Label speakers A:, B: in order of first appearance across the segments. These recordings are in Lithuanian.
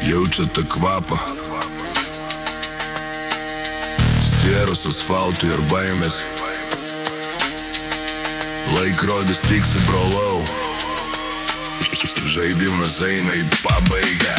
A: Jaučiate kvapą sieros asfaltų ir baimės. Laikrodis tiksi, brolau, žaidimas eina į pabaigą.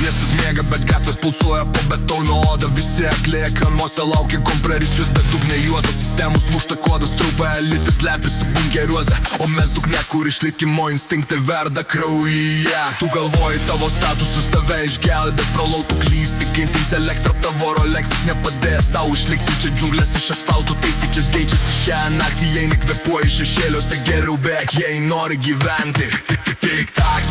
A: Miestas miega, bet gatvės pulsuoja po betono odą. Visi akli ekranuose laukia komprerisijos, bet dugne juodas. Sistemos lūžta kodas, trūpa elitis lepiasi bunkeriuose, o mes dugne, kur išlikimo instinktai verda kraujyje. Tu galvoji, tavo statusas tave išgelbės, brolau, tu klysti, gintins elektra, tavo Rolexas nepadės tau išlikti čia džiunglės iš asfaltų, taisyčias keičiasi šią naktį, jei nekvepuoji šešėliuose, geriau bėk, jei nori gyventi. Tik-tak,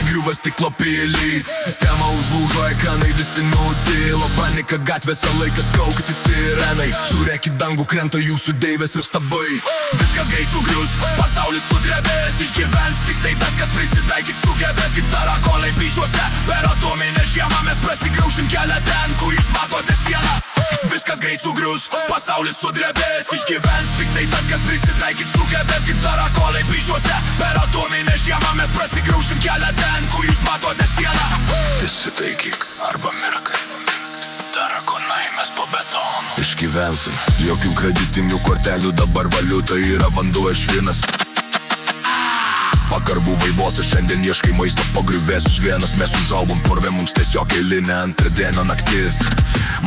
A: griuva stiklo pilys, sistema užlūžo, ekranai visi nutilo, panika gatvėse, laikas kaukti sirenai. Žiūrėk į dangų, krenta jūsų deivės ir stabai. Viskas greit sugrius, pasaulis sudrebės, išgyvens tik tai tas, kas prisitaikyt sugebės. Kaip tarakonai plyšiuose, per atominę žiemą mes prasigraušim kelią ten, kur jūs matote sieną. Viskas greit sugrius, pasaulis sudrebės, išgyvens tik tai tas, kas prisitaikyt sugebės. Kaip tarakonai plyšiuose, per atominę žiemą mes prasigraušim kelią ten, kur jūs matote sieną. Įsitaikyk arba mirk, tarakonai mes po betonu. Išgyvensim, jokių kreditinių kortelių, dabar valiuta yra vanduo ir švinas. Vakar buvai bosas, šiandien ieškai maisto po griuvėsius vienas. Mes užaugom purve, mums tiesiog eilinė antradienio naktis.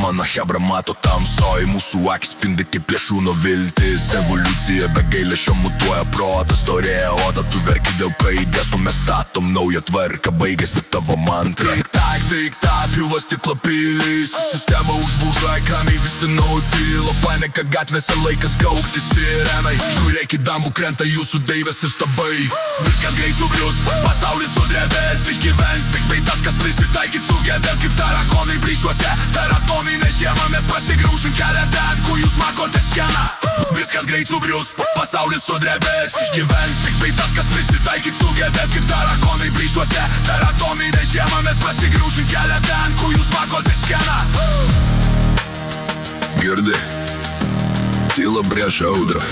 A: Mano hebra mato tamsoj, mūsų akis spindi kaip plėšūno viltis. Evoliucija be gailesčio mutuoja protą, storėja oda, tu verki dėl praeities, o mes statom naują tvarką, baigėsi tavo mantra. Tik-tak, pjuva stiklo pilys, sistema užlūžo, ekranai visi nutilo, panika gatvėse, laikas kaukti sirenai. Žiūrėk į dangų, krenta jūsų deivės ir stabai. Viskas greit sugrius, pasaulis sudrebės, išgyvens tik tai tas, kas prisitaikyt sugebės. Kaip tarakonai plyšiuose, per atominę žiemą mes prasigraušim kelią ten, kur jūs matote sieną. Viskas greit sugrius, pasaulis sudrebės, išgyvens tik tai tas, kas prisitaikyt sugebės. Kaip tarakonai plyšiuose, per atominę žiemą mes prasigraušim kelią ten, kur jūs matote sieną. Girdi, tyla prieš audrą.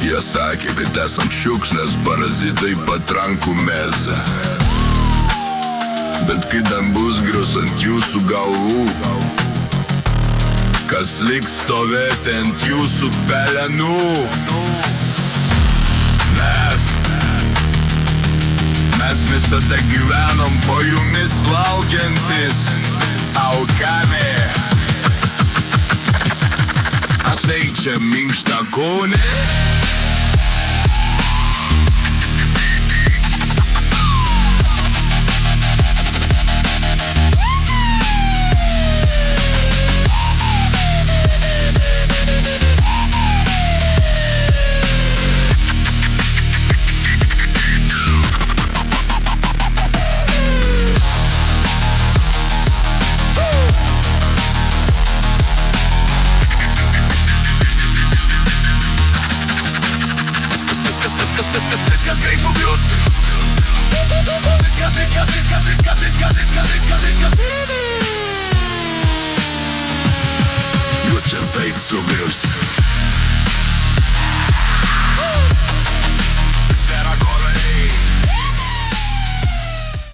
A: Jie sakė, kad esam šiukšlės, parazitai patrankų mėsą. Bet kai dangus grius ant jūsų galvų, kas liks stovėti ant jūsų pelenų? Mes visada gyvenom po jumis laukiantis aukami. Ateik čia minkšta kūnė.